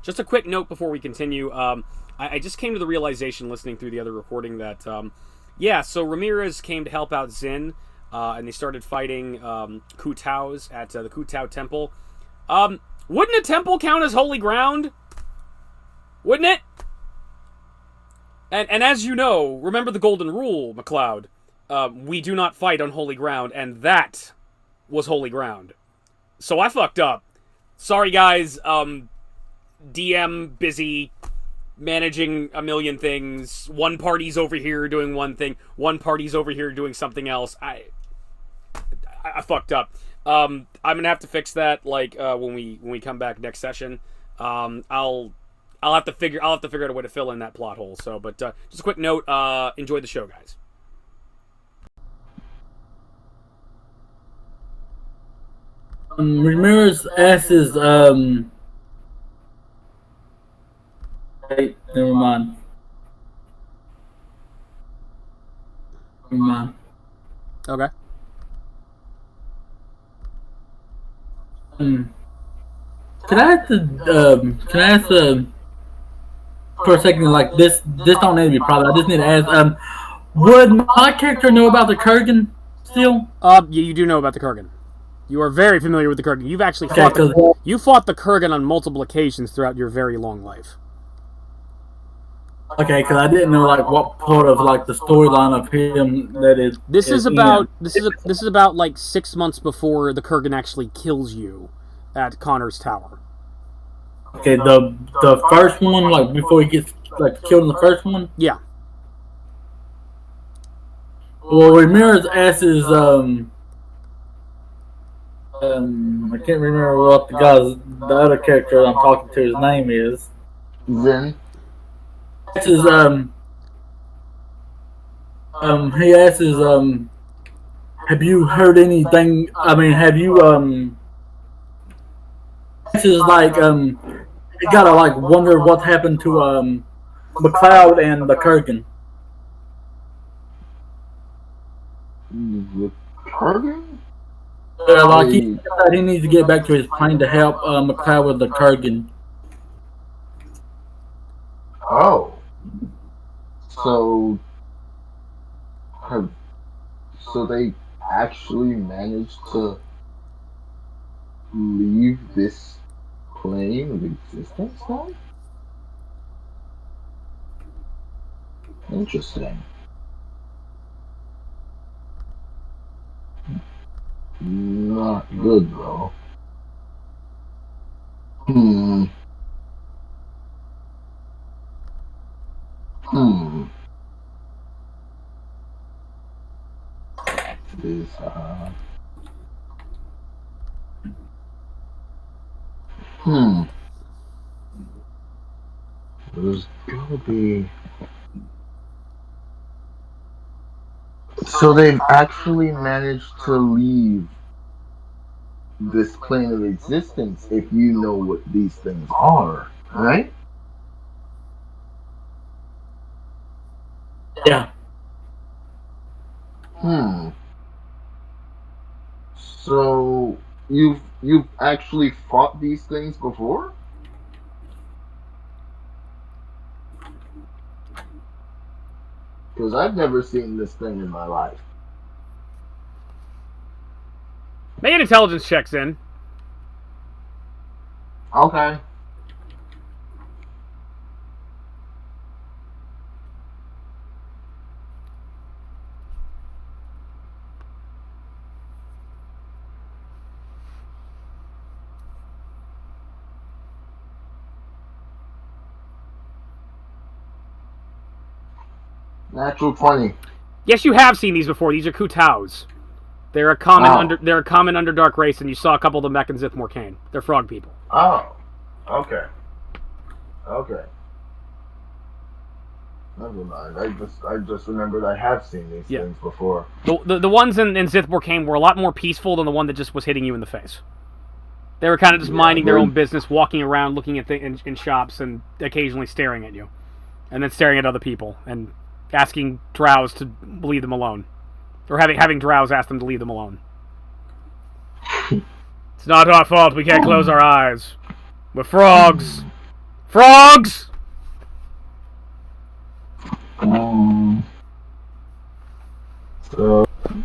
Just a quick note before we continue. I just came to the realization, listening through the other recording, that so Ramirez came to help out Zin, and they started fighting Ku Taos at the Ku Tao Temple. Wouldn't a temple count as holy ground? Wouldn't it? And as you know, remember the golden rule, McLeod. We do not fight on holy ground, and that was holy ground. So I fucked up. Sorry, guys. DM busy, managing a million things. One party's over here doing one thing. One party's over here doing something else. I fucked up. I'm gonna have to fix that. When we come back next session. I'll have to figure out a way to fill in that plot hole. So, but just a quick note. Enjoy the show, guys. Ramirez asks, Wait, never mind. Okay. Can I ask for a second, like, this don't need to be private. I just need to ask, would my character know about the Kurgan still? You do know about the Kurgan. You are very familiar with the Kurgan. You've actually fought the Kurgan on multiple occasions throughout your very long life. Okay, because I didn't know like what part of like the storyline of him that is. This is about like 6 months before the Kurgan actually kills you at Connor's Tower. Okay, the first one, like before he gets like killed in the first one. Yeah. Well, Ramirez asks I can't remember what the other character I'm talking to, his name is. Zen. He asks, have you heard anything? I mean, have you, this is like, you gotta like wonder what happened to, McLeod and the Kurgan. The Kurgan? Like, he said that he needs to get back to his plane to help, McLeod with the Kurgan. Oh. So they actually managed to leave this plane of existence now? Interesting. Not good though. There's gotta be. So they've actually managed to leave this plane of existence if you know what these things are, right? Yeah. So you've actually fought these things before? Because I've never seen this thing in my life. Make an intelligence checks in. Okay. Natural 20. Yes, you have seen these before. These are Ku Taos. They're a common Underdark race, and you saw a couple of them back in Zithmore Kane. They're frog people. Oh. Okay. Okay. Never mind. I just remembered I have seen these things before. The ones in Zithmore Kane were a lot more peaceful than the one that just was hitting you in the face. They were kind of just minding their own business, walking around, looking at things in shops, and occasionally staring at you. And then staring at other people, and asking drows to leave them alone. Or having drows ask them to leave them alone. It's not our fault, we can't close our eyes. We're frogs. Frogs! So I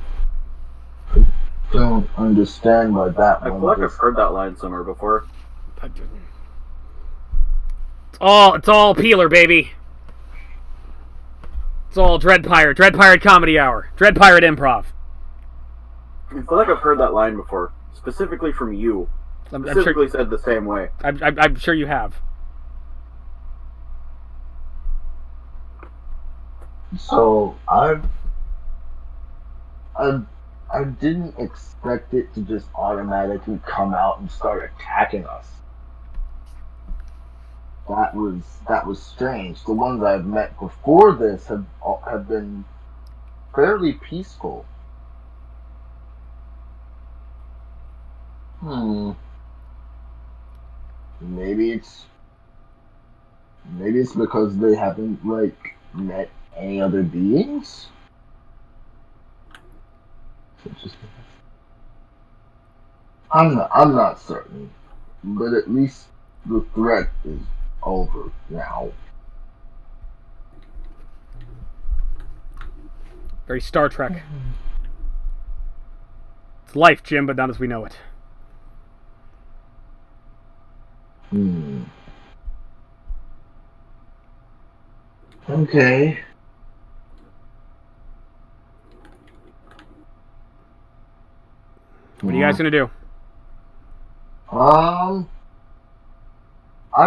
don't understand why that I one. feel like I've just- heard that line somewhere before. It's all Peeler, baby. It's all Dread Pirate Comedy Hour, Dread Pirate Improv. I feel like I've heard that line before, specifically from you. I'm Specifically sure, said the same way. I'm sure you have. So I didn't expect it to just automatically come out and start attacking us. That was strange. The ones I've met before this have been fairly peaceful. Maybe it's because they haven't met any other beings. I'm not certain, but at least the threat is over now. Very Star Trek. It's life, Jim, but not as we know it. Okay. What are you guys gonna do? I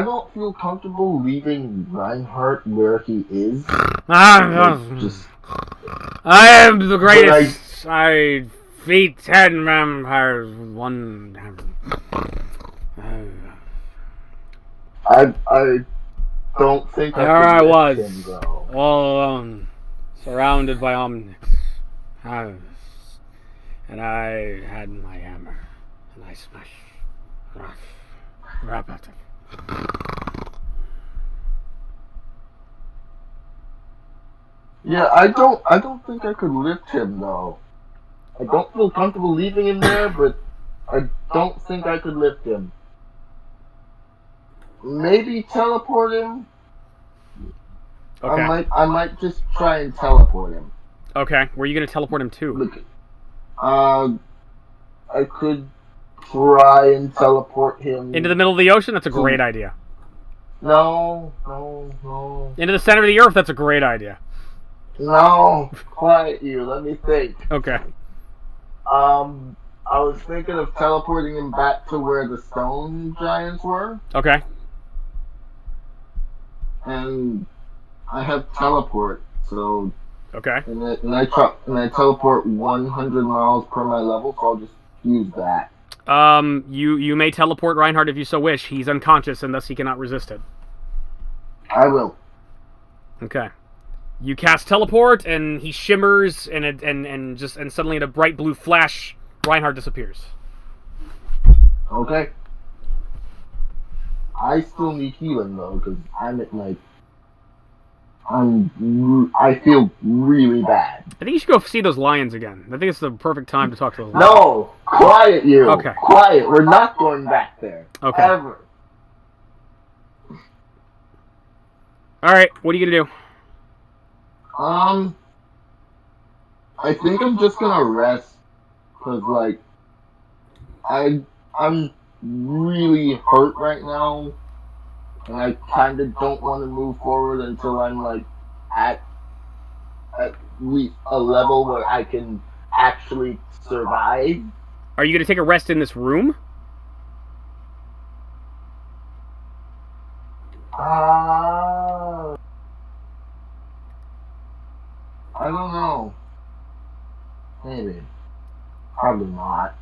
don't feel comfortable leaving Reinhardt where he is. Just I am the greatest. I feed 10 vampires with one hammer. I don't think There I I could was, lift him, though. all alone, surrounded by omnics. And I had my hammer, and I smashed. Rap at him. Yeah, I don't think I could lift him though. I don't feel comfortable leaving him there, but I don't think I could lift him. Maybe teleport him. Okay. I might just try and teleport him. Okay. Where are you gonna teleport him to? Look, I could try and teleport him Into the middle of the ocean? That's a great idea. No. Into the center of the earth? That's a great idea. No, quiet you. Let me think. Okay. I was thinking of teleporting him back to where the stone giants were, Okay. and I have teleport. So, Okay. and I teleport 100 miles per my level. So I'll just use that. You may teleport Reinhardt if you so wish. He's unconscious and thus he cannot resist it. I will. Okay. You cast teleport and he shimmers and suddenly in a bright blue flash, Reinhardt disappears. Okay. I still need healing though, because I feel really bad. I think you should go see those lions again. I think it's the perfect time to talk to those lions. No! Quiet you! Okay. Quiet! We're not going back there. Okay. Ever. Alright, what are you gonna do? I think I'm just gonna rest. Cause I'm really hurt right now. And I kinda don't want to move forward until I'm at least a level where I can actually survive. Are you gonna take a rest in this room? I don't know. Maybe. Probably not.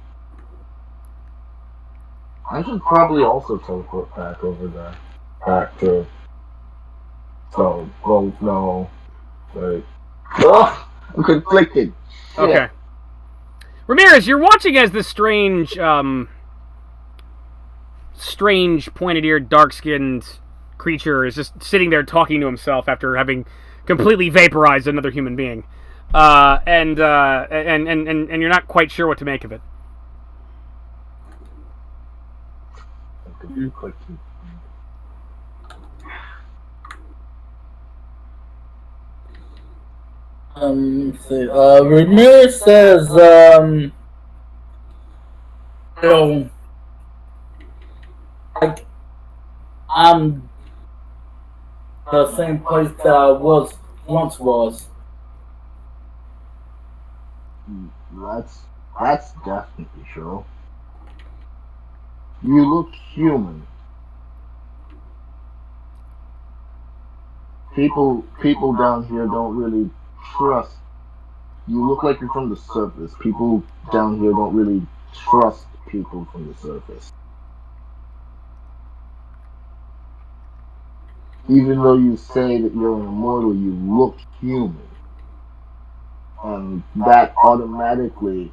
I should probably also teleport back over there. Back to... So, well, no. Like... Ugh! I'm conflicted. Shit. Okay. Ramirez, you're watching as this strange, pointed-eared, dark-skinned creature is just sitting there talking to himself after having completely vaporized another human being. And you're not quite sure what to make of it. Let's see. Ramirez says, you know, like, I'm the same place that I once was. That's definitely true. You look human. People down here don't really trust. You look like you're from the surface. People down here don't really trust people from the surface. Even though you say that you're an immortal, you look human. And that automatically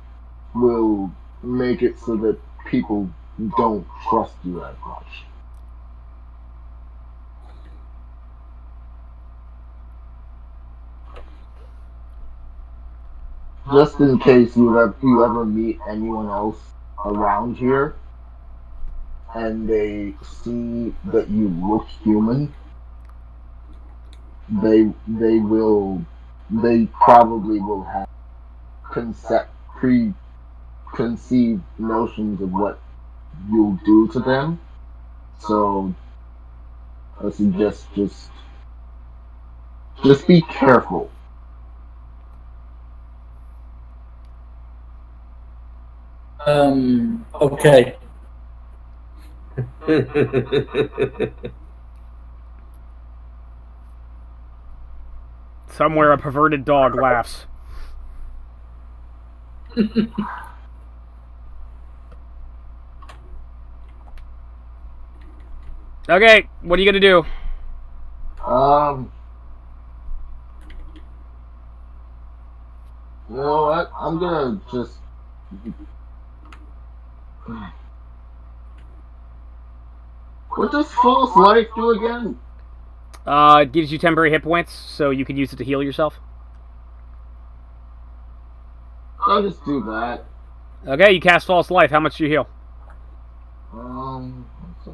will make it so that people don't trust you as much. Just in case you ever meet anyone else around here and they see that you look human, they probably will have preconceived notions of what you'll do to them. So I suggest just be careful. Okay. Somewhere a perverted dog laughs. Okay, what are you gonna do? You know what? I'm gonna just. What does false life do again? It gives you temporary hit points, so you can use it to heal yourself. I'll just do that. Okay, you cast false life. How much do you heal? Let's see.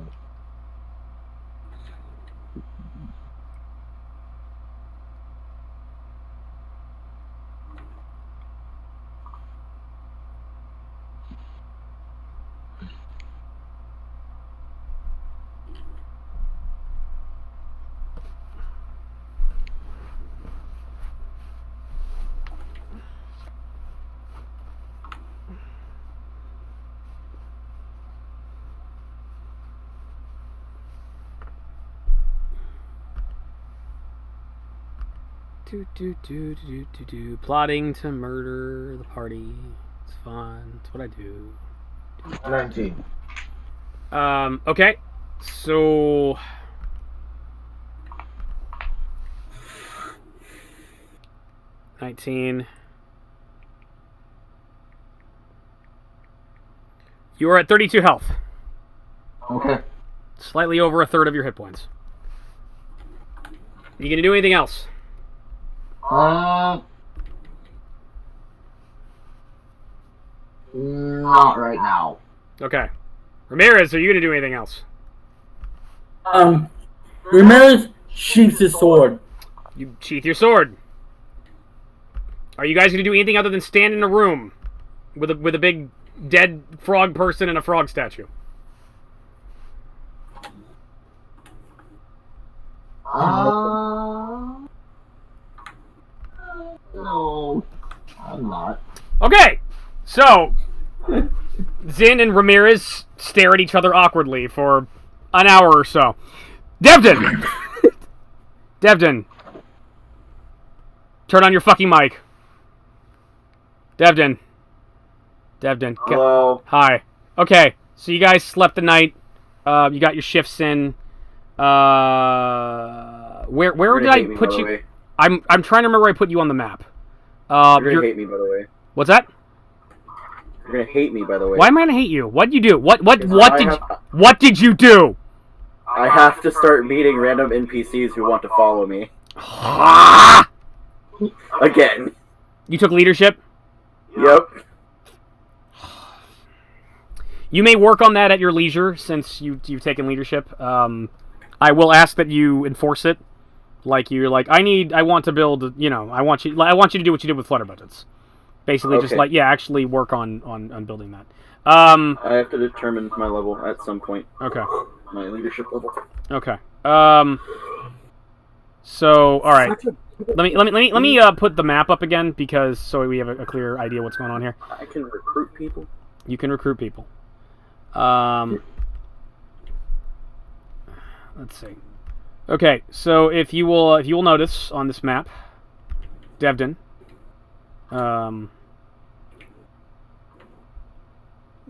Plotting to murder the party. It's fun. It's what I do. 19. Okay. So... $19. You are at 32 health. Okay. Slightly over a third of your hit points. You gonna do anything else? Not right now. Okay. Ramirez, are you gonna do anything else? Ramirez sheaths his sword. You sheath your sword. Are you guys gonna do anything other than stand in a room with a big dead frog person and a frog statue? No, I'm not. Okay, so Zin and Ramirez stare at each other awkwardly for an hour or so. Devdan! Devdan. Turn on your fucking mic. Devdan. Devdan. Hello. Hi. Okay, so you guys slept the night. You got your shifts in. Where did I put you? I'm trying to remember where I put you on the map. You're gonna hate me, by the way. What's that? You're gonna hate me, by the way. Why am I gonna hate you? What'd you do? What did you do? I have to start meeting random NPCs who want to follow me. Again. You took leadership? Yep. You may work on that at your leisure, since you've taken leadership. I will ask that you enforce it. Like you're like, I want to build, you know, I want you to do what you did with Flutter budgets. Basically, just Okay. like, yeah, actually work on building that. I have to determine my level at some point. Okay. My leadership level. Okay. So, all right. Let me put the map up again because so we have a clear idea what's going on here. I can recruit people. You can recruit people. Let's see. Okay, so if you will notice on this map, Devdan,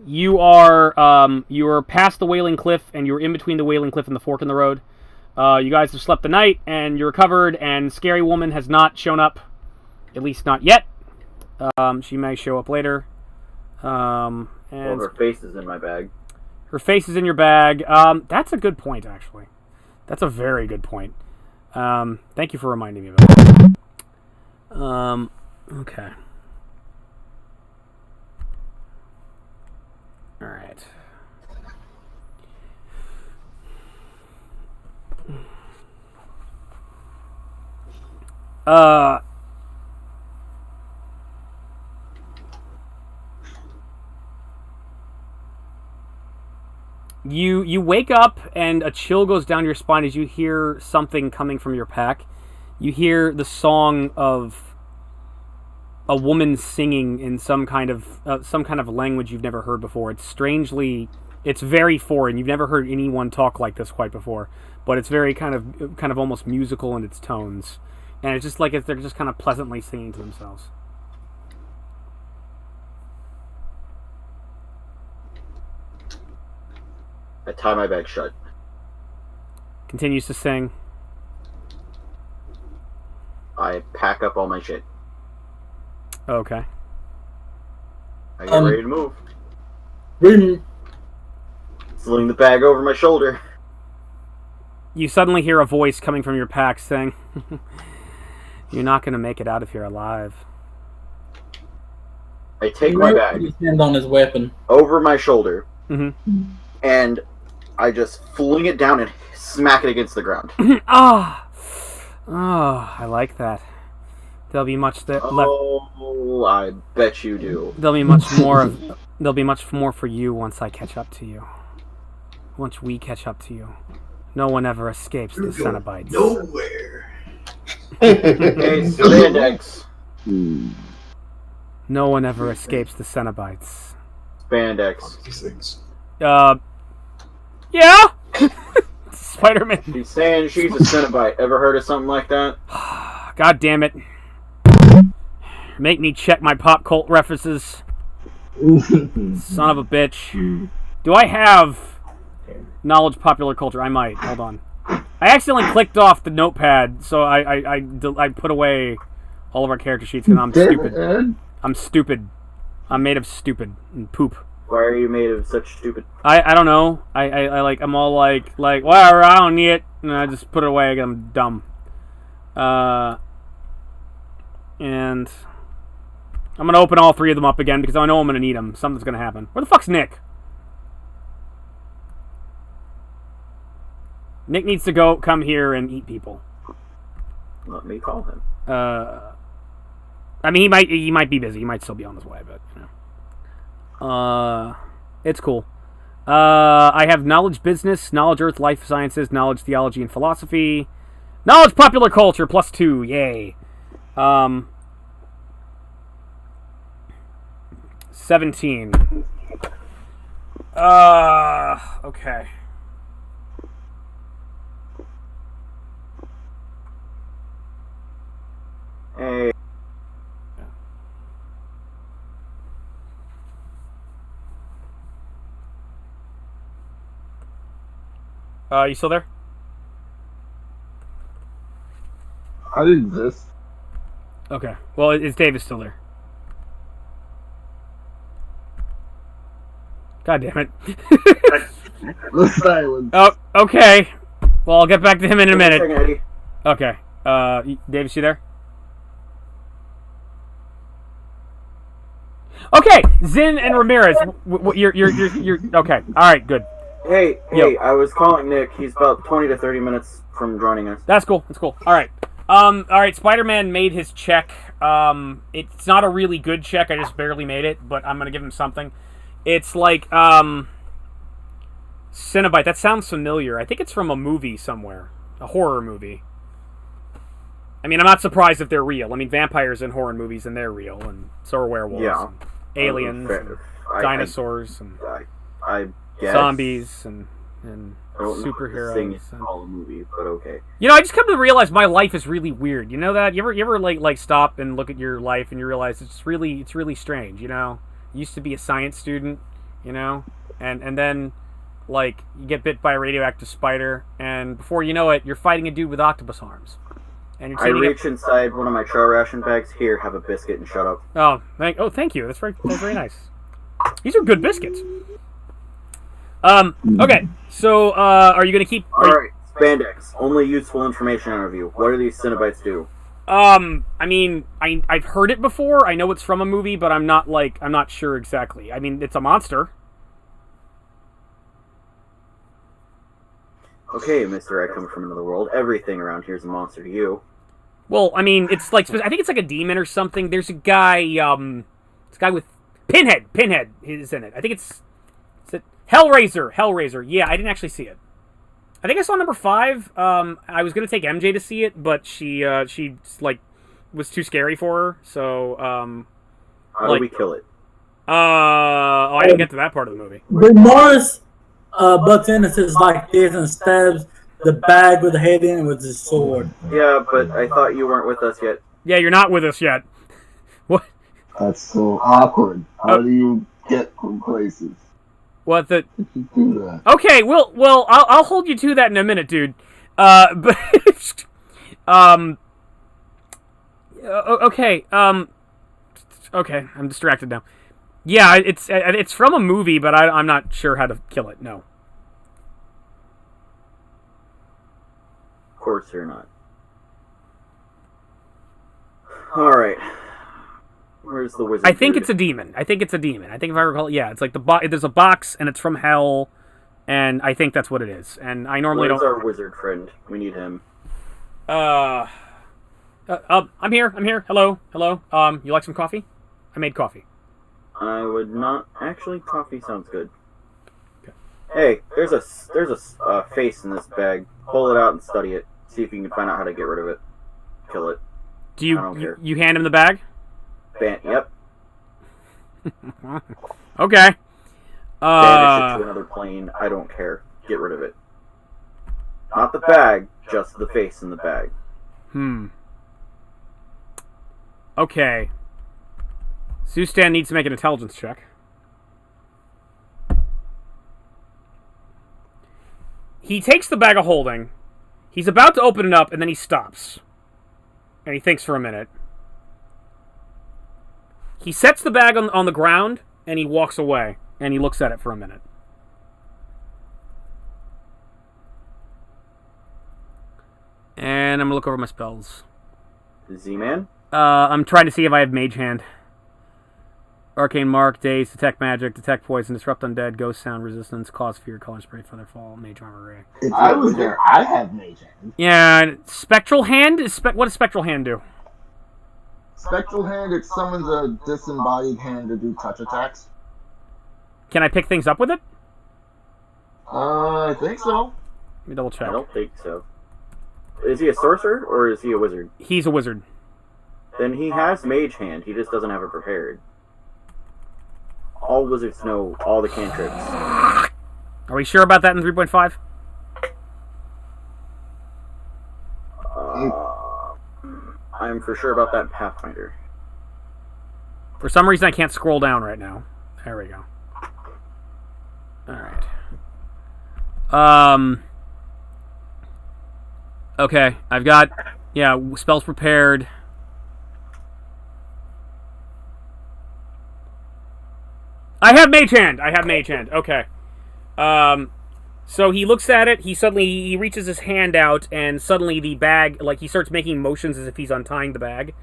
you are past the Wailing Cliff and you're in between the Wailing Cliff and the fork in the road. You guys have slept the night and you're recovered, and Scary Woman has not shown up, at least not yet. She may show up later. And Well, her face is in my bag. her face is in your bag. That's a good point, actually. That's a very good point. Thank you for reminding me of that. Okay. All right. You wake up and a chill goes down your spine as you hear something coming from your pack. You hear the song of a woman singing in some kind of language you've never heard before. It's very foreign. You've never heard anyone talk like this quite before, but it's very kind of almost musical in its tones, and it's just like they're just kind of pleasantly singing to themselves. I tie my bag shut. Continues to sing. I pack up all my shit. Okay. I get ready to move. Really, Sling the bag over my shoulder. You suddenly hear a voice coming from your pack saying, "You're not going to make it out of here alive." I take my bag his hand on his weapon. over my shoulder, Mm-hmm. and I just fling it down and smack it against the ground. Ah, oh, I like that. There'll be much left. Oh, I bet you do. There'll be much more. There'll be much more for you once I catch up to you. Once we catch up to you, no one ever escapes the Cenobites. Nowhere. Hey, spandex. No one ever escapes the Cenobites. Spandex. These things. Yeah. Spider-Man. She's saying she's a Cenobite. Ever heard of something like that? God damn it. Make me check my pop cult references. Son of a bitch. Do I have knowledge popular culture? I might. Hold on. I accidentally clicked off the notepad, so I put away all of our character sheets because I'm stupid. I'm stupid. I'm made of stupid and poop. Why are you made of such stupid? I don't know. I'm all like whatever, I don't need it, and I just put it away. I'm dumb. And I'm gonna open all three of them up again because I know I'm gonna need them. Something's gonna happen. Where the fuck's Nick? Nick needs to come here and eat people. Let me call him. I mean, he might be busy. He might still be on his way, but you know. It's cool. I have knowledge business, knowledge earth, life sciences, knowledge theology and philosophy, knowledge popular culture +2. Yay. 17. Okay. Hey. You still there? I exist. Okay. Well, is David still there? God damn it. The silence. Oh, okay. Well, I'll get back to him in a minute. Second, Eddie. Okay. David, you there? Okay, Zin and Ramirez. You're okay. All right, good. Hey, Yo. I was calling Nick. He's about 20 to 30 minutes from joining us. That's cool. That's cool. All right. Spider-Man made his check. It's not a really good check. I just barely made it, but I'm gonna give him something. It's like Cinnabite. That sounds familiar. I think it's from a movie somewhere, a horror movie. I mean, I'm not surprised if they're real. I mean, vampires in horror movies, and they're real, and so are werewolves, Yeah. and aliens, and dinosaurs, and I guess. zombies, and I don't know what this thing is superheroes. called a movie, but okay. You know, I just come to realize my life is really weird. You know that? You ever like stop and look at your life and you realize it's really strange. You know, you used to be a science student, you know, and then like you get bit by a radioactive spider, and before you know it, you're fighting a dude with octopus arms. And you're I reach inside one of my chow ration bags. Here, have a biscuit and shut up. Oh, thank you. That's very nice. These are good biscuits. Okay. So, are you gonna keep? Alright, spandex. Only useful information out of you. What do these Cinnabites do? I mean, I've heard it before. I know it's from a movie, but I'm not sure exactly. I mean, it's a monster. Okay, Mister, I come from another world. Everything around here is a monster to you. Well, I mean, it's like I think it's like a demon or something. There's a guy, this guy with Pinhead. Pinhead is in it. I think it's Hellraiser. Yeah, I didn't actually see it. I think I saw number 5. I was gonna take MJ to see it, but she like was too scary for her. So How do we kill it? I didn't get to that part of the movie. When Morris butts in and says like this and stabs the bag with the head in it with his sword. Yeah, but I thought you weren't with us yet. Yeah, you're not with us yet. What? That's so awkward. How do you get from places? What the? If you do that. Okay, well, I'll hold you to that in a minute, dude. But okay, okay, I'm distracted now. Yeah, it's from a movie, but I'm not sure how to kill it. No. Of course you're not. Alright. Where's the wizard? I think dude? it's a demon. I think if I recall, yeah, it's like there's a box and it's from hell, and I think that's what it is. And I normally Where's don't. our wizard friend? We need him. I'm here. Hello. You like some coffee? I made coffee. I would not actually. Coffee sounds good. Okay. Hey, there's a face in this bag. Pull it out and study it. See if you can find out how to get rid of it. Kill it. Do I don't care. you hand him the bag? Yep. Okay. Banish it to another plane. I don't care. Get rid of it. Not the bag, just the face in the bag. Okay. Zustan needs to make an intelligence check. He takes the bag of holding. He's about to open it up, and then he stops. And he thinks for a minute. He sets the bag on the ground, and he walks away. And he looks at it for a minute. And I'm going to look over my spells. Z-Man? I'm trying to see if I have Mage Hand. Arcane Mark, Daze, Detect Magic, Detect Poison, Disrupt Undead, Ghost Sound, Resistance, Cause Fear, Color Spray, Featherfall, Mage Armor Ray. If I was there, I have Mage Hand. Yeah, Spectral Hand? What does Spectral Hand do? Spectral Hand, it summons a disembodied hand to do touch attacks. Can I pick things up with it? I think so. Let me double check. I don't think so. Is he a sorcerer, or is he a wizard? He's a wizard. Then he has Mage Hand, he just doesn't have it prepared. All wizards know all the cantrips. Are we sure about that in 3.5? I'm for sure about that in Pathfinder. For some reason, I can't scroll down right now. There we go. Alright. Okay, I've got... Yeah, spells prepared. I have Mage Hand! Okay. So he looks at it, he reaches his hand out, and suddenly the bag, like, he starts making motions as if he's untying the bag.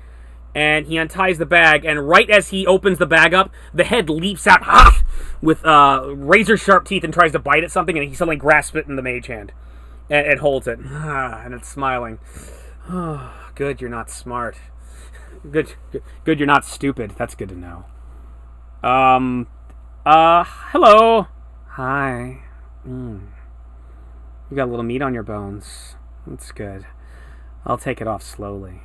and he unties the bag, and right as he opens the bag up, the head leaps out with razor-sharp teeth and tries to bite at something, and he suddenly grasps it in the mage hand and holds it. And it's smiling. Oh, good, you're not smart. Good, you're not stupid. That's good to know. Hello. Hi. You got a little meat on your bones. That's good. I'll take it off slowly.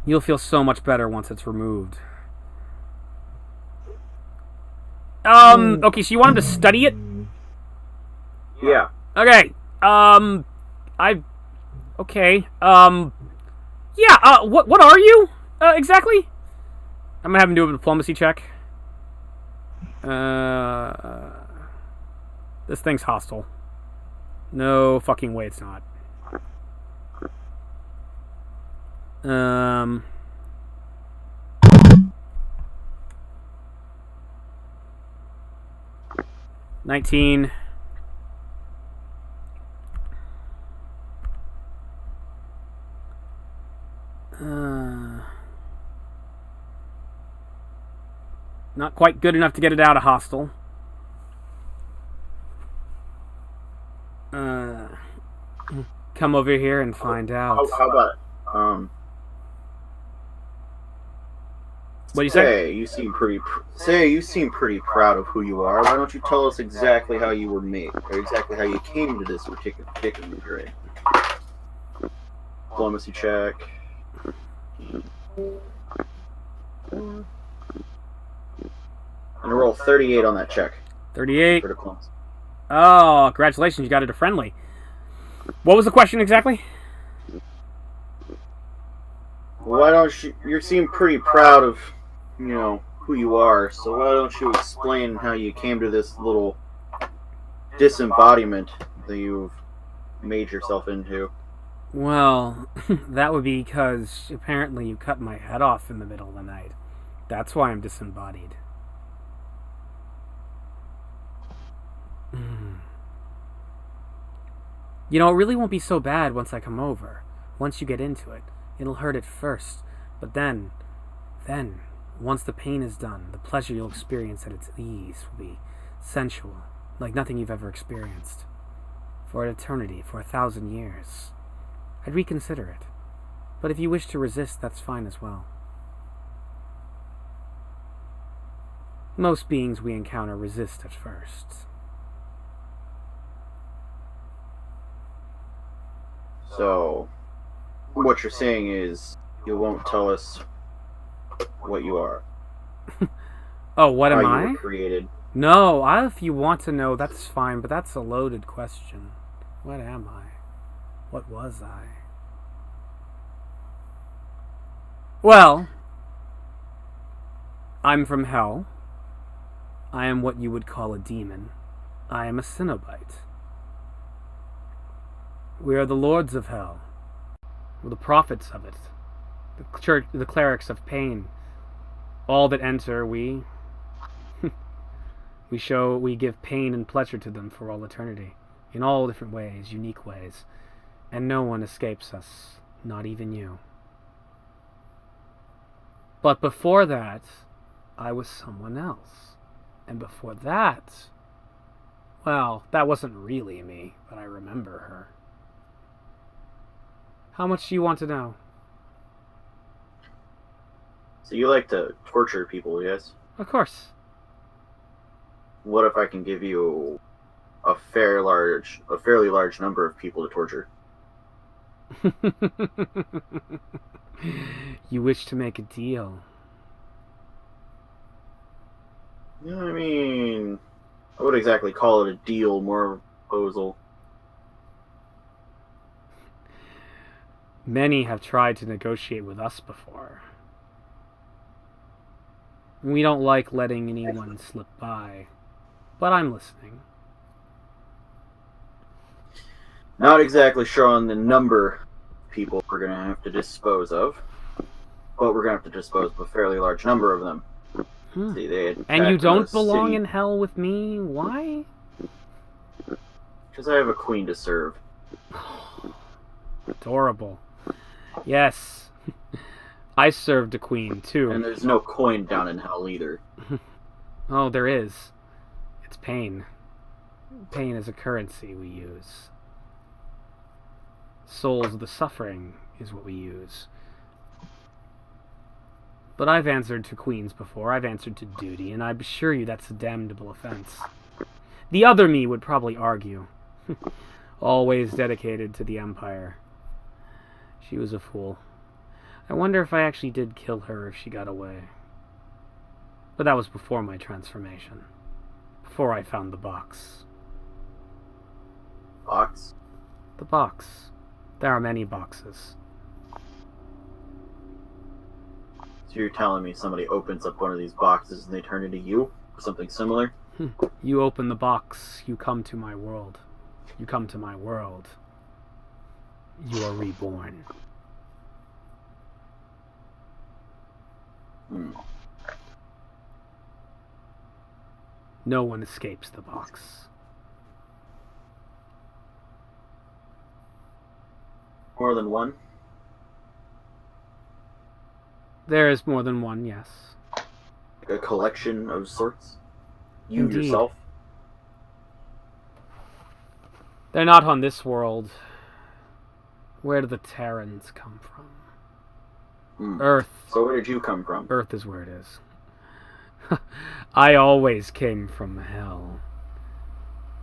You'll feel so much better once it's removed. Okay, so you want him to study it? Yeah. Okay. Okay. Yeah, what are you? Exactly? I'm gonna have him do a diplomacy check. This thing's hostile. No fucking way it's not. 19. Not quite good enough to get it out of hostile. Come over here and find out. How about it? What do you say? Say you seem pretty proud of who you are. Why don't you tell us exactly how you were made, or exactly how you came to this particular grade? Diplomacy check. And roll 38 on that check. 38. For diplomacy. Oh, congratulations, you got it a friendly. What was the question exactly? Why don't you seem pretty proud of, who you are, so why don't you explain how you came to this little disembodiment that you've made yourself into? Well, that would be because apparently you cut my head off in the middle of the night. That's why I'm disembodied. You know, it really won't be so bad once I come over. Once you get into it, it'll hurt at first. But then, once the pain is done, the pleasure you'll experience at its ease will be sensual, like nothing you've ever experienced. For an eternity, for 1,000 years. I'd reconsider it. But if you wish to resist, that's fine as well. Most beings we encounter resist at first. So, what you're saying is, you won't tell us what you are. Oh, what am how I? You were created. No, if you want to know, that's fine, but that's a loaded question. What am I? What was I? Well, I'm from hell. I am what you would call a demon. I am a Cenobite. We are the lords of hell. We're the prophets of it. The clerics of pain. All that enter, we give pain and pleasure to them for all eternity. In all different ways, unique ways. And no one escapes us. Not even you. But before that, I was someone else. And before that, well, that wasn't really me, but I remember her. How much do you want to know? So you like to torture people, yes? Of course. What if I can give you a fairly large number of people to torture? You wish to make a deal. Yeah, I mean, I would exactly call it a deal, more of a proposal. Many have tried to negotiate with us before. We don't like letting anyone slip by. But I'm listening. Not exactly sure on the number of people we're going to have to dispose of. But we're going to have to dispose of a fairly large number of them. See, and you don't belong in hell with me? Why? Because I have a queen to serve. Adorable. Yes. I served a queen, too. And there's no coin down in hell either. Oh, there is. It's pain. Pain is a currency we use. Souls of the suffering is what we use. But I've answered to queens before. I've answered to duty, and I assure you that's a damnable offense. The other me would probably argue. Always dedicated to the Empire. She was a fool. I wonder if I actually did kill her if she got away. But that was before my transformation. Before I found the box. Box? The box. There are many boxes. So you're telling me somebody opens up one of these boxes and they turn into you? Or something similar? You open the box, you come to my world. You come to my world. You are reborn. No one escapes the box. More than one? There is more than one, yes. Like a collection of sorts? You Indeed. yourself? They're not on this world. Where do the Terrans come from? Earth. So where did you come from? Earth is where it is. I always came from hell.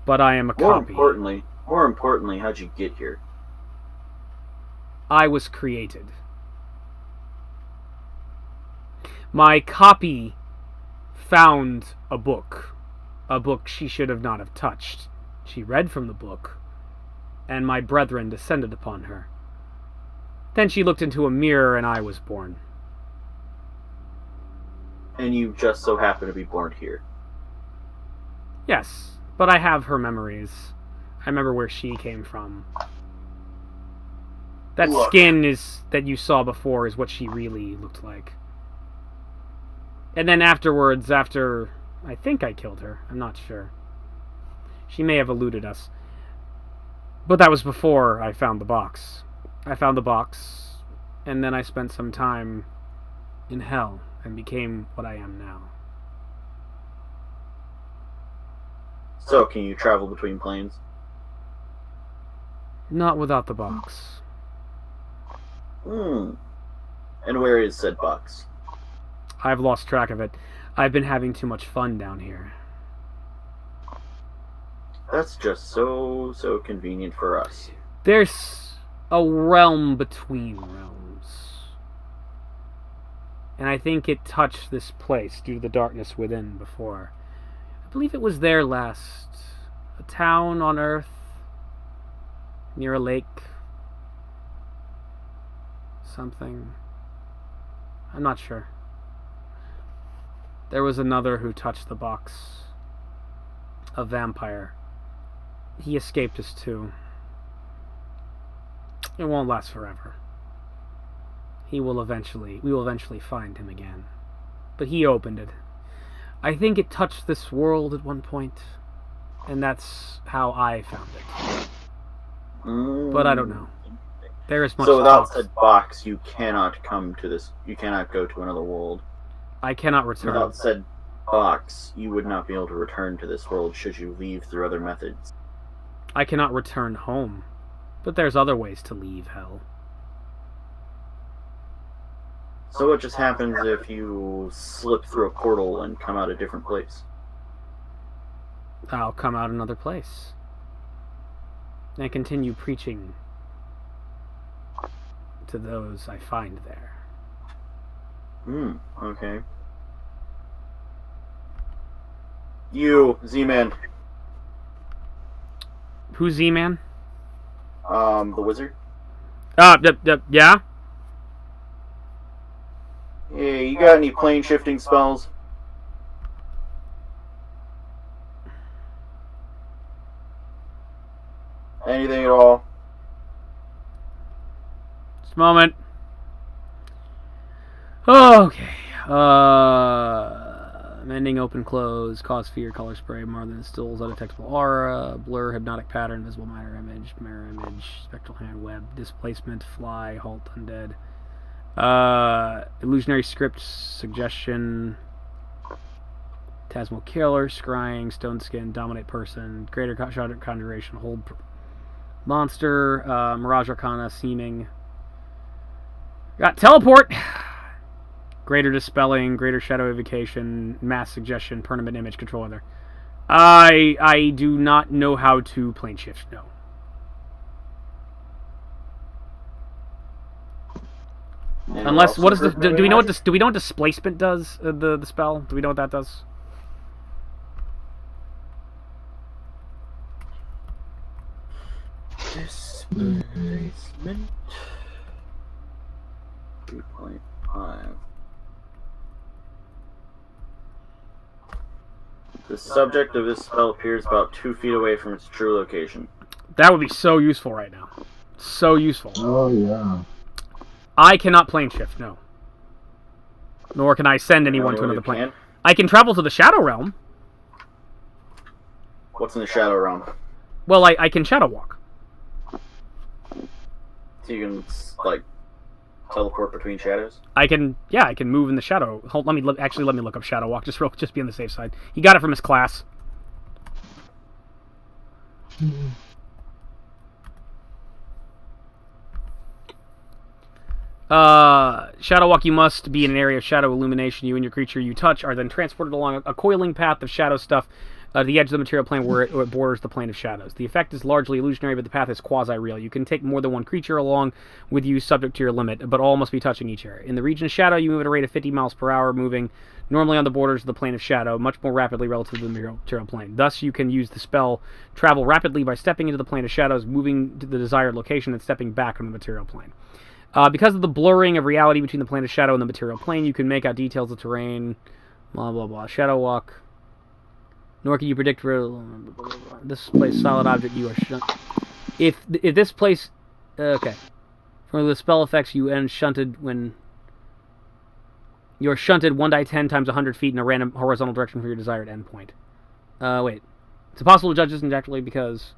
But I am a copy. More importantly, how'd you get here? I was created. My copy found a book she should have not have touched. She read from the book, and my brethren descended upon her. Then she looked into a mirror, and I was born. And you just so happen to be born here. Yes, but I have her memories. I remember where she came from. That Look. skin is that you saw before is what she really looked like. And then afterwards, after I think I killed her, I'm not sure. She may have eluded us. But that was before I found the box. I found the box, and then I spent some time in hell and became what I am now. So, can you travel between planes? Not without the box. And where is said box? I've lost track of it. I've been having too much fun down here. That's just so convenient for us. There's a realm between realms. And I think it touched this place due to the darkness within before. I believe it was there last. A town on Earth, near a lake. Something. I'm not sure. There was another who touched the box. A vampire. He escaped us too. It won't last forever. We will eventually find him again. But he opened it. I think it touched this world at one point, and that's how I found it. But I don't know. There is much. So without talk. said box, you cannot come to this. You cannot go to another world. I cannot return. Without said box, you would not be able to return to this world should you leave through other methods. I cannot return home. But there's other ways to leave hell. So what just happens if you slip through a portal and come out a different place? I'll come out another place. And continue preaching to those I find there. Okay. You, Z-Man. Who's Z-Man? The wizard? Yeah? Yeah, you got any plane shifting spells? Anything at all? Just a moment. Mending, open, close, cause fear, color spray, more than instills undetectable aura, blur, hypnotic pattern, visible minor image, mirror image, spectral hand, web, displacement, fly, halt, undead. Illusionary script, suggestion, Tasmal killer, scrying, stone skin, dominate person, greater conjuration, hold monster, mirage arcana, seeming. Got teleport! Greater dispelling, greater shadow evocation, mass suggestion, permanent image controller. I do not know how to plane shift. No. Unless what is the do we know what displacement does? The spell? Do we know what that does? Displacement 3.5. The subject of this spell appears about 2 feet away from its true location. That would be so useful right now. So useful. Oh, yeah. I cannot plane shift, no. Nor can I send anyone to another plane. I can travel to the Shadow Realm. What's in the Shadow Realm? Well, I can Shadow Walk. So you can, like, teleport between shadows? I can move in the shadow. Let me look up Shadow Walk, just be on the safe side. He got it from his class. Shadow Walk, you must be in an area of shadow illumination. You and your creature you touch are then transported along a coiling path of shadow stuff to the edge of the material plane where it borders the plane of shadows. The effect is largely illusionary, but the path is quasi-real. You can take more than one creature along with you subject to your limit, but all must be touching each area. In the region of shadow, you move at a rate of 50 miles per hour, moving normally on the borders of the plane of shadow, much more rapidly relative to the material plane. Thus, you can use the spell travel rapidly by stepping into the plane of shadows, moving to the desired location, and stepping back on the material plane. Because of the blurring of reality between the plane of shadow and the material plane, you can make out details of terrain, blah, blah, blah. Shadow Walk. Nor can you predict this place solid object you are if this place okay. For the spell effects you end shunted when you're shunted 1 die 10 times 100 feet in a random horizontal direction for your desired endpoint. Wait. It's impossible to judge this exactly because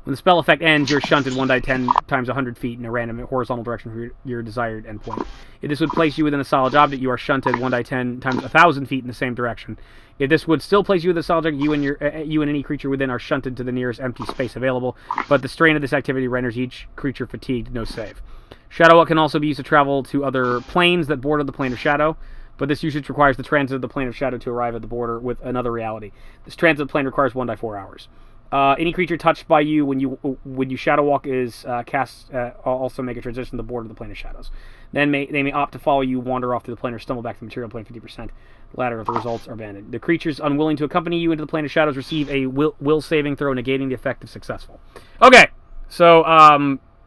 when the spell effect ends, you're shunted 1 die 10 times 100 feet in a random horizontal direction for your desired endpoint. If this would place you within a solid object, you are shunted 1 die 10 times 1,000 feet in the same direction. If this would still place you with a solid object, you and any creature within are shunted to the nearest empty space available, but the strain of this activity renders each creature fatigued, no save. Shadow Walk can also be used to travel to other planes that border the plane of shadow, but this usage requires the transit of the plane of shadow to arrive at the border with another reality. This transit plane requires 1 die 4 hours. Any creature touched by you when you Shadow Walk is cast also make a transition to the border of the plane of shadows. Then they may opt to follow you, wander off to the plane, or stumble back to the material plane 50%. The latter of the results are abandoned. The creatures unwilling to accompany you into the plane of shadows receive a will saving throw, negating the effect if successful. Okay, so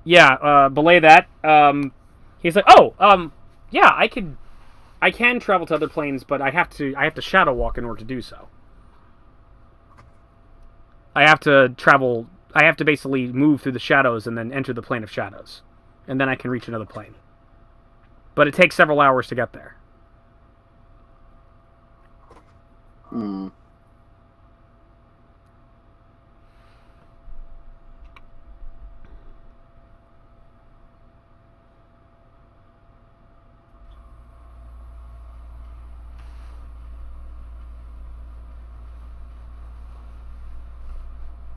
belay that. He's like, yeah, I can travel to other planes, but I have to Shadow Walk in order to do so. I have to basically move through the shadows and then enter the plane of shadows. And then I can reach another plane. But it takes several hours to get there.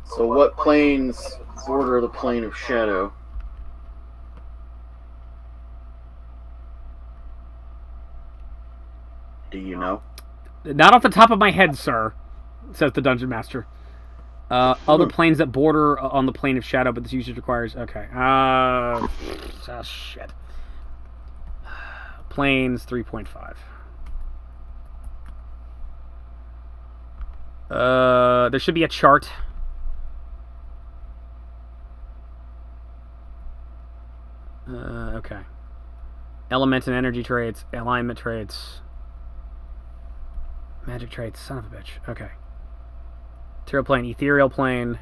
So what planes border the plane of shadow? Do you know? Not off the top of my head, sir, says the Dungeon Master. Other planes that border on the plane of shadow, but this usage requires... Okay. Shit. Planes 3.5. There should be a chart. Okay. Element and energy traits, alignment traits, magic traits, son of a bitch. Okay. Material plane, ethereal plane.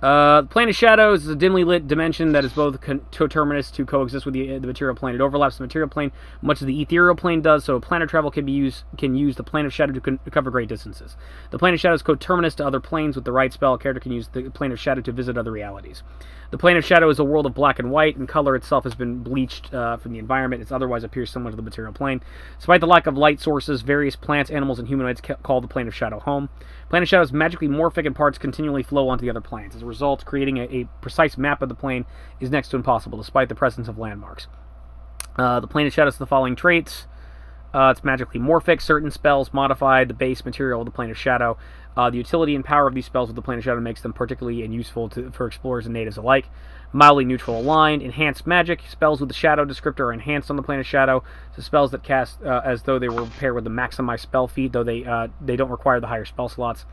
The plane of shadows is a dimly lit dimension that is both coterminous to coexist with the material plane. It overlaps the material plane much as the ethereal plane does, so planar travel can use the plane of shadow to cover great distances. The plane of shadow is coterminous to other planes. With the right spell, a character can use the plane of shadow to visit other realities. The plane of shadow is a world of black and white, and color itself has been bleached from the environment. It otherwise appears similar to the material plane. Despite the lack of light sources, various plants, animals, and humanoids call the plane of shadow home. Plane of shadow is magically morphic, and parts continually flow onto the other planes. As a result, creating a precise map of the plane is next to impossible, despite the presence of landmarks. The plane of shadow has the following traits. It's magically morphic. Certain spells modify the base material of the plane of shadow. The utility and power of these spells with the plane of shadow makes them particularly and useful for explorers and natives alike. Mildly neutral aligned. Enhanced magic. Spells with the shadow descriptor are enhanced on the plane of shadow. So spells that cast as though they were paired with the maximized spell feat, though they don't require the higher spell slots.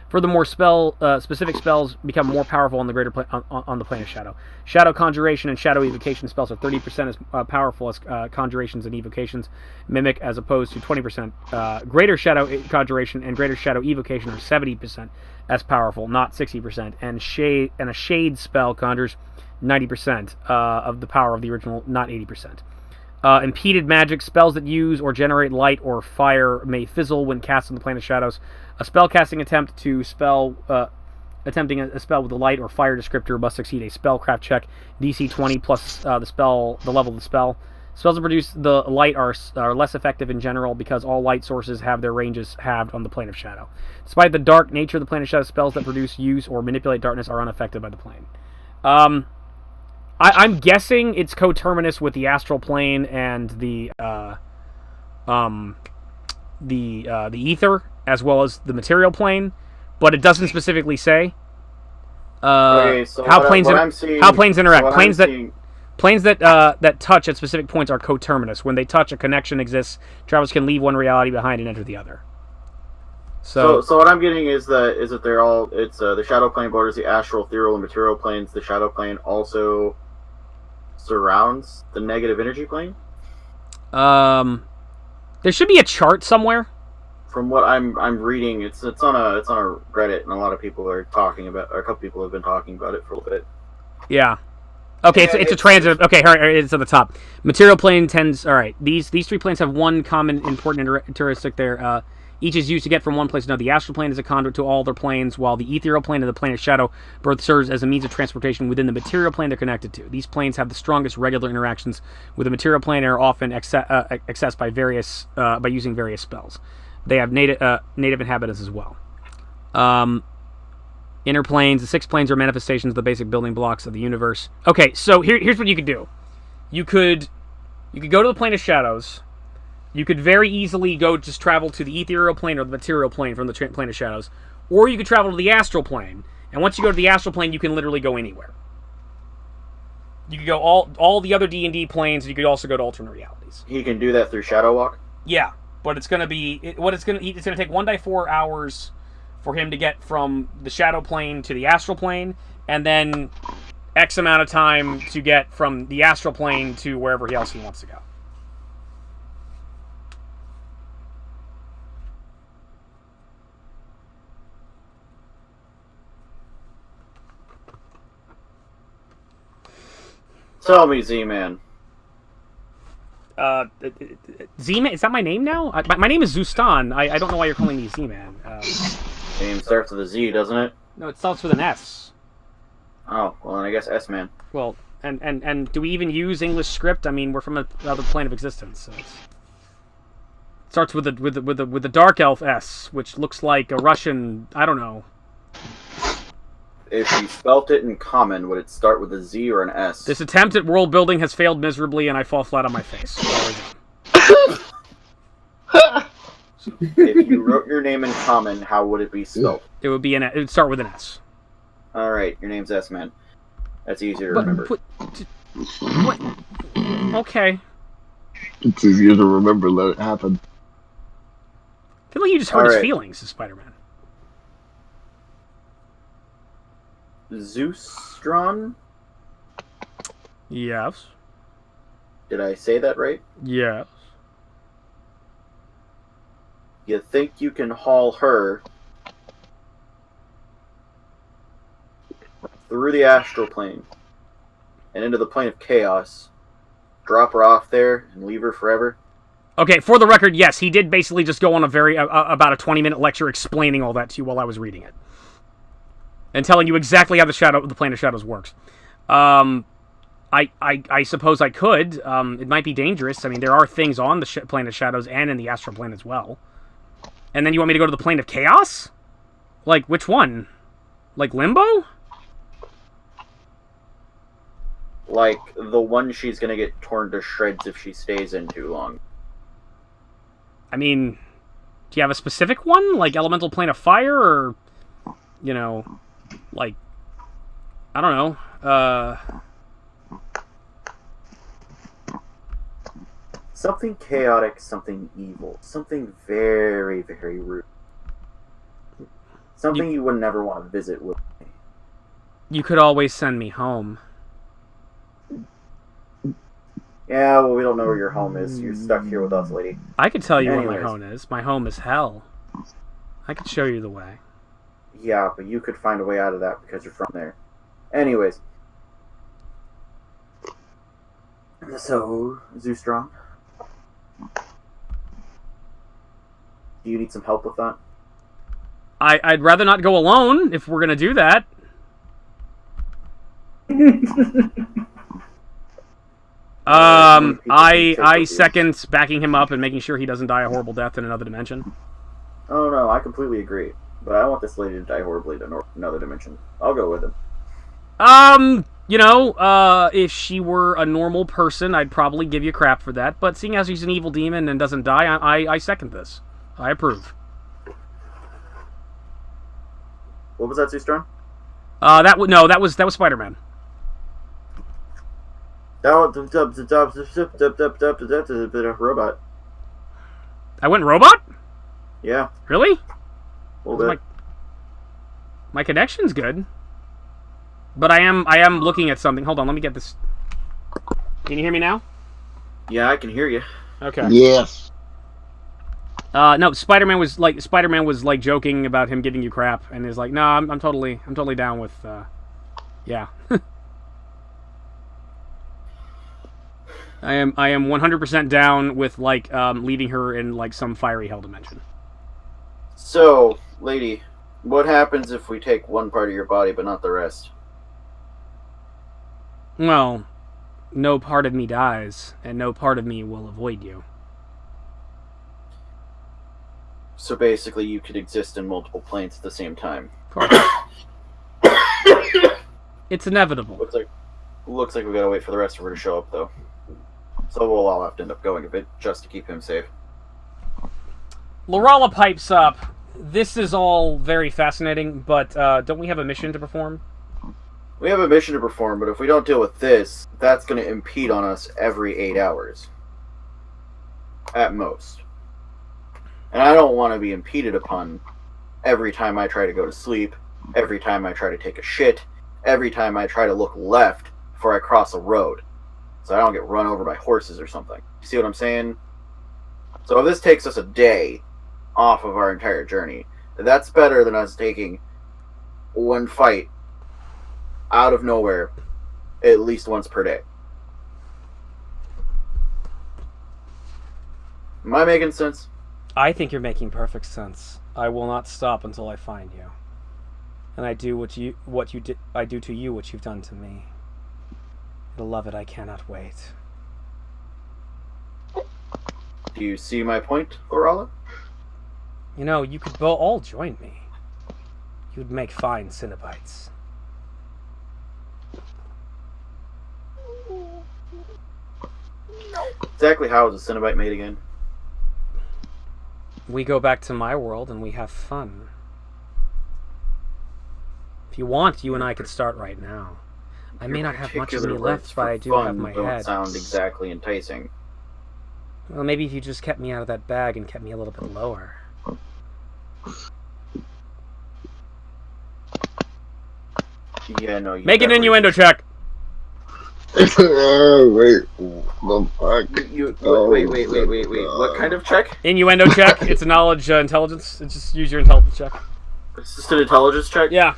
Furthermore, specific spells become more powerful on the greater on the plane of shadow. Shadow conjuration and shadow evocation spells are 30% as powerful as conjurations and evocations mimic, as opposed to 20%. Greater shadow conjuration and greater shadow evocation are 70% as powerful, not 60%. And a shade spell conjures 90% of the power of the original, not 80%. Impeded magic. Spells that use or generate light or fire may fizzle when cast on the plane of shadows. A spellcasting attempting a spell with a light or fire descriptor must succeed a spellcraft check, DC 20 plus the level of the spell. Spells that produce the light are less effective in general because all light sources have their ranges halved on the plane of shadow. Despite the dark nature of the plane of shadow, spells that produce, use, or manipulate darkness are unaffected by the plane. I'm guessing it's coterminous with the astral plane and the ether, as well as the material plane, but it doesn't specifically say Okay, so how planes interact. So Planes that touch at specific points are coterminous. When they touch, a connection exists. Travelers can leave one reality behind and enter the other. So what I'm getting is that they're all the shadow plane borders the astral, ethereal, and material planes. The shadow plane also surrounds the negative energy plane. There should be a chart somewhere. From what I'm reading, it's on a Reddit, and a lot of people are talking about, or a couple people have been talking about it for a little bit. Yeah. Okay, it's a transit. Okay, it's at the top. Material plane tends. All right, these three planes have one common important characteristic there. Each is used to get from one place to another. The astral plane is a conduit to all their planes, while the ethereal plane and the plane of shadow both serves as a means of transportation within the material plane they're connected to. These planes have the strongest regular interactions with the material plane and are often accessed by using various spells. They have native inhabitants as well. Inner planes. The 6 planes are manifestations of the basic building blocks of the universe. Okay, so here's what you could do. You could go to the plane of shadows. You could very easily just travel to the ethereal plane or the material plane from the plane of shadows. Or you could travel to the astral plane. And once you go to the astral plane, you can literally go anywhere. You could go all the other D&D planes, and you could also go to alternate realities. He can do that through Shadow Walk? Yeah, but it's going to take 1 day 4 hours for him to get from the shadow plane to the astral plane, and then X amount of time to get from the astral plane to wherever else he wants to go. Tell me, Z-Man. Z-Man? Is that my name now? My name is Zustan. I don't know why you're calling me Z-Man. Name starts with a Z, doesn't it? No, it starts with an S. Oh, well then I guess S-Man. Well, and do we even use English script? I mean, we're from another plane of existence. So it starts with the dark elf S, which looks like a Russian. I don't know. If you spelt it in common, would it start with a Z or an S? This attempt at world building has failed miserably, and I fall flat on my face. If you wrote your name in common, how would it be spelled? It would start with an S. Alright, your name's S-Man. That's easier to remember. What? Okay. It's easier to remember. Let it happen. I feel like you just hurt his feelings, as Spider-Man. Zeusstron? Yes. Did I say that right? Yes. You think you can haul her through the astral plane and into the plane of chaos, drop her off there, and leave her forever? Okay, for the record, yes, he did basically just go on a about a 20-minute lecture explaining all that to you while I was reading it. And telling you exactly how the plane of shadows works. I suppose I could. It might be dangerous. I mean, there are things on the plane of shadows and in the astral plane as well. And then you want me to go to the plane of chaos? Like, which one? Like Limbo? Like, the one she's gonna get torn to shreds if she stays in too long. I mean, do you have a specific one? Like Elemental Plane of Fire? Or, you know, like, I don't know. Something chaotic, something evil. Something very, very rude. Something you would never want to visit with me. You could always send me home. Yeah, well, we don't know where your home is. You're stuck here with us, lady. I could tell you where my Anyways. home is. My home is hell. I could show you the way. Yeah, but you could find a way out of that because you're from there. Anyways. So, Zoostrong? Do you need some help with that? I'd rather not go alone if we're gonna do that. I second backing him up and making sure he doesn't die a horrible death in another dimension. Oh no, I completely agree. But I want this lady to die horribly in another dimension. I'll go with him. You know, if she were a normal person, I'd probably give you crap for that. But seeing as she's an evil demon and doesn't die, I second this. I approve. What was that, Zoostrong? That was Spider-Man. That was robot. I went robot? Yeah, Really? a little bit. My connection's good. But I am looking at something. Hold on, let me get this. Can you hear me now? Yeah, I can hear you. Okay. Yes. No, Spider-Man was like joking about him giving you crap, and is like, no, I'm totally down with, yeah. I am 100% down with like leaving her in like some fiery hell dimension. So, lady, what happens if we take one part of your body but not the rest? Well, no part of me dies, and no part of me will avoid you. So basically, you could exist in multiple planes at the same time. Of course. It's inevitable. Looks like we gotta wait for the rest of her to show up, though. So we'll all have to end up going a bit just to keep him safe. Lorala pipes up. This is all very fascinating, but don't we have a mission to perform? We have a mission to perform, but if we don't deal with this, that's going to impede on us every 8 hours. At most. And I don't want to be impeded upon every time I try to go to sleep, every time I try to take a shit, every time I try to look left before I cross a road, so I don't get run over by horses or something. You see what I'm saying? So if this takes us a day off of our entire journey, that's better than us taking one fight out of nowhere at least once per day. Am I making sense? I think you're making perfect sense. I will not stop until I find you. And I do I do to you what you've done to me. Beloved, I cannot wait. Do you see my point, Lorala? You know, you could all join me. You'd make fine Cinnabites. Exactly how is a Cenobite made again? We go back to my world and we have fun. If you want, you and I could start right now. I may not have much of me left, but I do have my don't head. Sound exactly enticing. Well, maybe if you just kept me out of that bag and kept me a little bit lower. Yeah, no. You Make an definitely- innuendo check. Wait, the fuck? Wait. What kind of check? Innuendo check. It's a knowledge intelligence. It's just use your intelligence check. It's just an intelligence check? Yeah.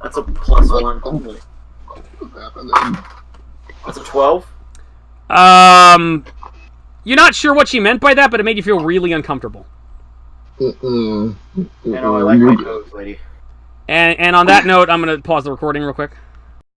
That's a +1. What's happening? That's a 12. You're not sure what she meant by that, but it made you feel really uncomfortable. Mm-mm. I know, I like my toes, lady. And on that note, I'm gonna pause the recording real quick.